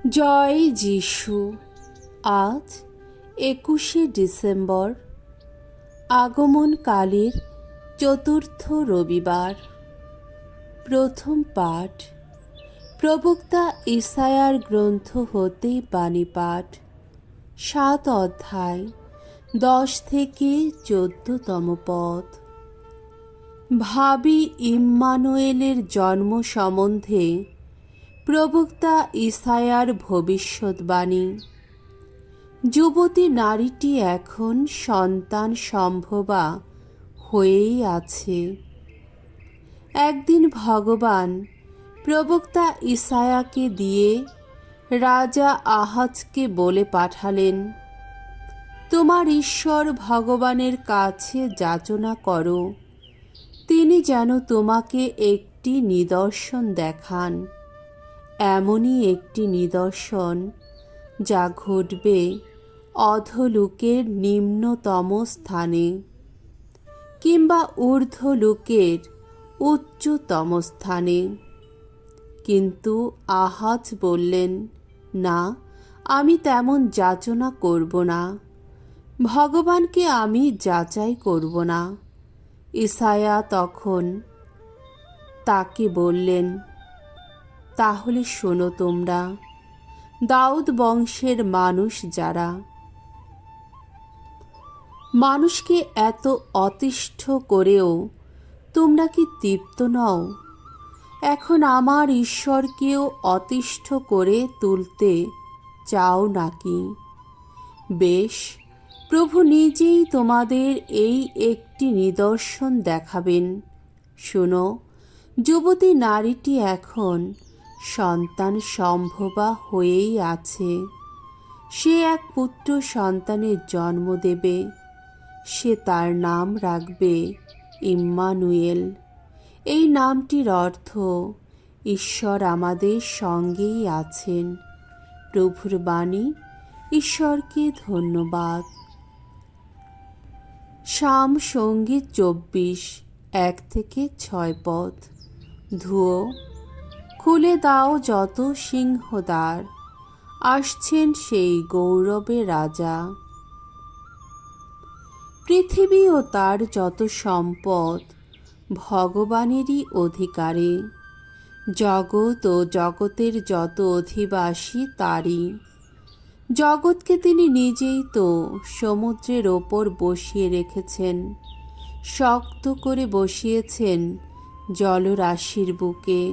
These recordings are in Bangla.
জয় যিশু। আজ 21শে ডিসেম্বর, আগমনকালের চতুর্থ রবিবার। প্রথম পাঠ প্রবক্তা ইসায়ার গ্রন্থ হতে বাণী পাঠ, 7 অধ্যায় 10 থেকে 14তম পদ। ভাবি ইম্মানুয়েলের জন্ম সম্বন্ধে প্রবক্তা ইসায়ার ভবিষ্যদ্বাণী। যুবতী নারীটি এখন সন্তান সম্ভবা হয়েই আছে। একদিন ভগবান প্রবক্তা ইসায়াকে দিয়ে রাজা আহাজকে বলে পাঠালেন, তোমার ঈশ্বর ভগবানের কাছে যাচনা করো, তিনি যেন তোমাকে একটি নিদর্শন দেখান, এমনই একটি নিদর্শন যা ঘটবে অধোলোকের নিম্নতম স্থানে কিংবা ঊর্ধ্বলোকের উচ্চতম স্থানে। কিন্তু আহাজ বললেন, না, আমি তেমন যাচনা করব না, ভগবানকে আমি যাচাই করব না। ইসায়া তখন তাকে বললেন, তাহলে শোনো তোমরা, দাউদ বংশের মানুষ যারা, মানুষকে এত অতিষ্ঠ করেও তোমরা কি তৃপ্ত নও? এখন আমার ঈশ্বরকেও অতিষ্ঠ করে তুলতে চাও নাকি? বেশ, প্রভু নিজেই তোমাদের এই একটি নিদর্শন দেখাবেন। শোনো, যুবতী নারীটি এখন সন্তান সম্ভবা হয়েই আছে। সে এক পুত্র সন্তানের জন্ম দেবে। সে তার নাম রাখবে ইম্মানুয়েল। এই নামটির অর্থ ঈশ্বর আমাদের সঙ্গেই আছেন। প্রভুর বাণী। ঈশ্বরকে ধন্যবাদ। সাম সঙ্গীত 24, 1 থেকে 6 পদ। ধুয়ো, খুলে দাও যত সিংহদ্বার, আসছেন সেই গৌরবে রাজা। পৃথিবী ও তার যত সম্পদ ভগবানেরই অধিকারে, জগৎ ও জগতের যত অধিবাসী তারই। জগৎকে তিনি নিজেই তো সমুদ্রের ওপর বসিয়ে রেখেছেন, শক্ত করে বসিয়েছেন জলরাশির বুকে।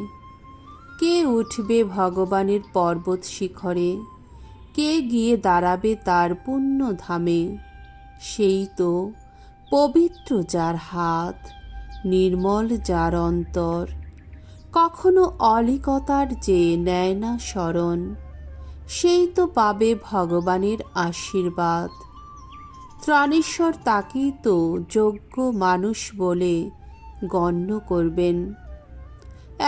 কে উঠবে ভগবানের পর্বত শিখরে? কে গিয়ে দাঁড়াবে তার পুণ্য ধামে? সেই তো পবিত্র যার হাত, নির্মল যার অন্তর, কখনো অলিকতার যে নেয় না শরণ। সেই তো পাবে ভগবানের আশীর্বাদ। ত্রাণেশ্বর তাকেই তো যোগ্য মানুষ বলে গণ্য করবেন।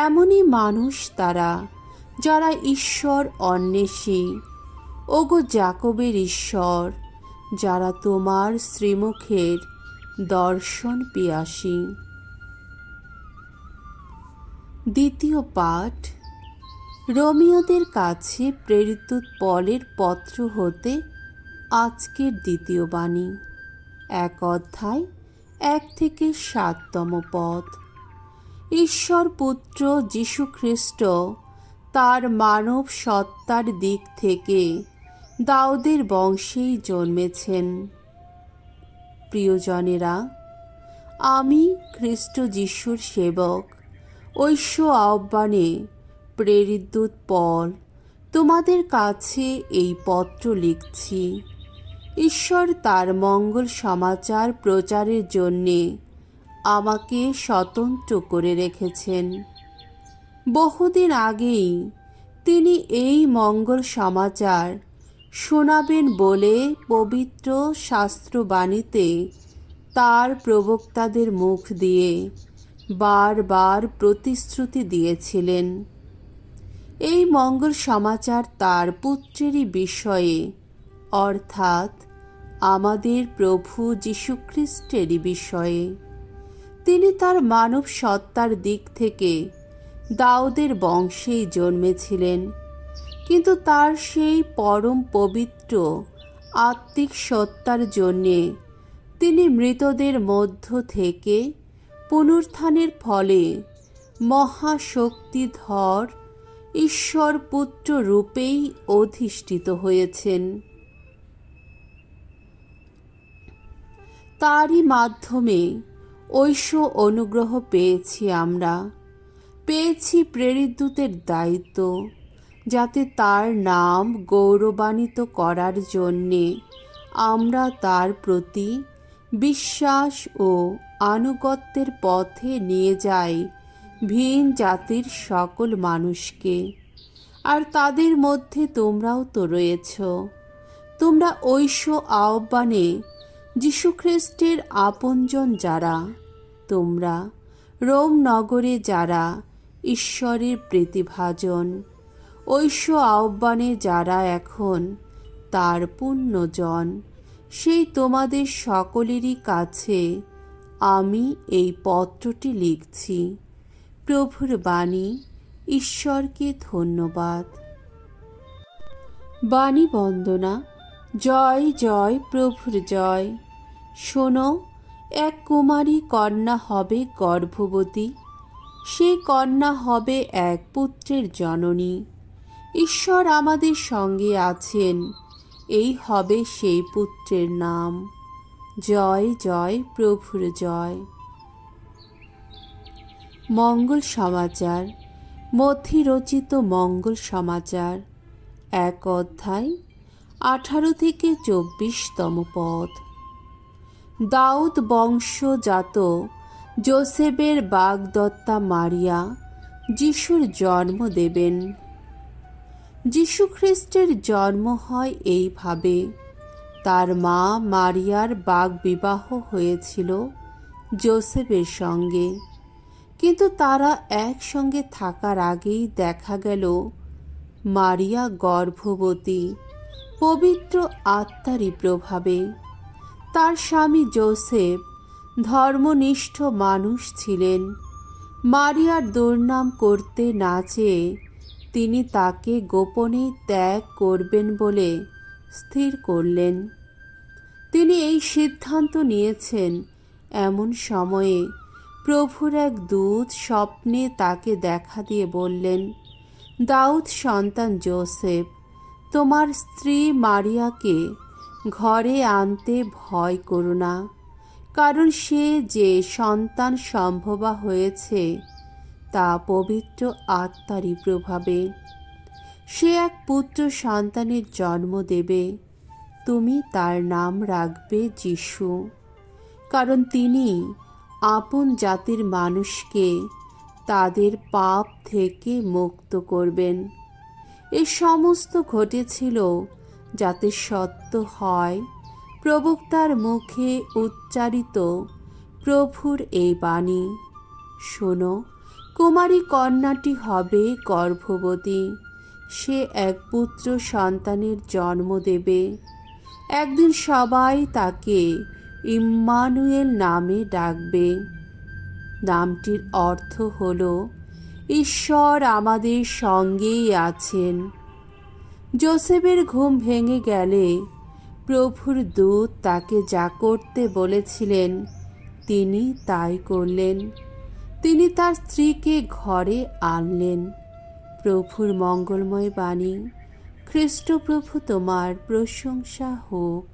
এমনই মানুষ তারা যারা ঈশ্বর অন্বেষী। ওগো যাকবের ঈশ্বর, যারা তোমার শ্রীমুখের দর্শন পিয়াসী। দ্বিতীয় পাঠ রোমীয়দের কাছে প্রেরিত পলের পত্র হতে আজকের দ্বিতীয় বাণী, 1 অধ্যায় 1 থেকে 7তম পদ। ঈশ্বর পুত্র যীশুখ্রিস্ট তার মানব সত্তার দিক থেকে দাউদের বংশেই জন্মেছেন। প্রিয়জনেরা, আমি খ্রিস্ট যিশুর সেবক ঐশ্য আহ্বানে প্রেরিত পল তোমাদের কাছে এই পত্র লিখছি। ঈশ্বর তার মঙ্গল সমাচার প্রচারের জন্যে আমাকে স্বতন্ত্র করে রেখেছেন। বহুদিন আগেই তিনি এই মঙ্গল সমাচার শোনাবেন বলে পবিত্র শাস্ত্রবাণীতে তার প্রবক্তাদের মুখ দিয়ে বারবার প্রতিশ্রুতি দিয়েছিলেন। এই মঙ্গল সমাচার তার পুত্রেরই বিষয়ে, অর্থাৎ আমাদের প্রভু যীশুখ্রিস্টেরই বিষয়ে। তিনি তার মানব সত্তার দিক থেকে দাউদের বংশেই জন্মেছিলেন, কিন্তু তার সেই পরম পবিত্র আত্মিক সত্তার জন্যে তিনি মৃতদের মধ্য থেকে পুনরুত্থানের ফলে মহাশক্তিধর ঈশ্বর পুত্র রূপেই অধিষ্ঠিত হয়েছেন। তারই মাধ্যমে ঐশ্ব অনুগ্রহ পেয়েছি আমরা, পেয়েছি প্রেরিতদূতের দায়িত্ব, যাতে তার নাম গৌরবান্বিত করার জন্যে আমরা তার প্রতি বিশ্বাস ও আনুগত্যের পথে নিয়ে যাই ভিন জাতির সকল মানুষকে। আর তাদের মধ্যে তোমরাও তো রয়েছ। তোমরা ঐশ্ব আহ্বানে যীশুখ্রিস্টের আপনজন যারা, তোমরা রোম নগরে যারা ঈশ্বরের প্রতিভাজন, ঐশ্ব আহ্বানে যারা এখন তার পুণ্যজন, সেই তোমাদের সকলেরই কাছে আমি এই পত্রটি লিখছি। প্রভুর বাণী। ঈশ্বরকে ধন্যবাদ। বাণী বন্দনা। জয় জয় প্রভুর জয়। শোনো, এক কুমারী কন্যা হবে গর্ভবতী, সেই কন্যা হবে এক পুত্রের জননী। ঈশ্বর আমাদের সঙ্গে আছেন, এই হবে সেই পুত্রের নাম। জয় জয় প্রভুর জয়। মঙ্গল সমাচার। মথি রচিত মঙ্গল সমাচার, 1 অধ্যায় 18 থেকে 24তম পদ। দাউদ বংশজাত যোসেফের বাগদত্তা মারিয়া যিশুর জন্ম দেবেন। যীশুখ্রিস্টের জন্ম হয় এইভাবে। তার মা মারিয়ার বাগবিবাহ হয়েছিল যোসেফের সঙ্গে, কিন্তু তারা একসঙ্গে থাকার আগেই দেখা গেল মারিয়া গর্ভবতী পবিত্র আত্মারই প্রভাবে। তার স্বামী যোসেফ ধর্মনিষ্ঠ মানুষ ছিলেন। মারিয়ার দুর্নাম করতে না চেয়ে তিনি তাকে গোপনে ত্যাগ করবেন বলে স্থির করলেন। তিনি এই সিদ্ধান্ত নিয়েছেন এমন সময়ে প্রভুর এক দূত স্বপ্নে তাকে দেখা দিয়ে বললেন, দাউদ সন্তান যোসেফ, তোমার স্ত্রী মারিয়াকে ঘরে আনতে ভয় করো না, কারণ সে যে সন্তান সম্ভবা হয়েছে তা পবিত্র আত্মারই প্রভাবে। সে এক পুত্র সন্তানের জন্ম দেবে। তুমি তার নাম রাখবে যিশু, কারণ তিনি আপন জাতির মানুষকে তাদের পাপ থেকে মুক্ত করবেন। এ সমস্ত ঘটেছিল যাতে সত্য হয় প্রবক্তার মুখে উচ্চারিত প্রভুর এই বাণী। শোনো, কুমারী কন্যাটি হবে গর্ভবতী, সে এক পুত্র সন্তানের জন্ম দেবে। একদিন সবাই তাকে ইম্মানুয়েল নামে ডাকবে। নামটির অর্থ হল ঈশ্বর আমাদের সঙ্গেই আছেন। যোসেফের ঘুম ভেঙে গেলে প্রভুর দূত তাকে যা করতে বলেছিলেন তিনি তাই করলেন। তিনি তার স্ত্রীকে ঘরে আনলেন। প্রভুর মঙ্গলময় বাণী। খ্রিস্ট প্রভু তোমার প্রশংসা হোক।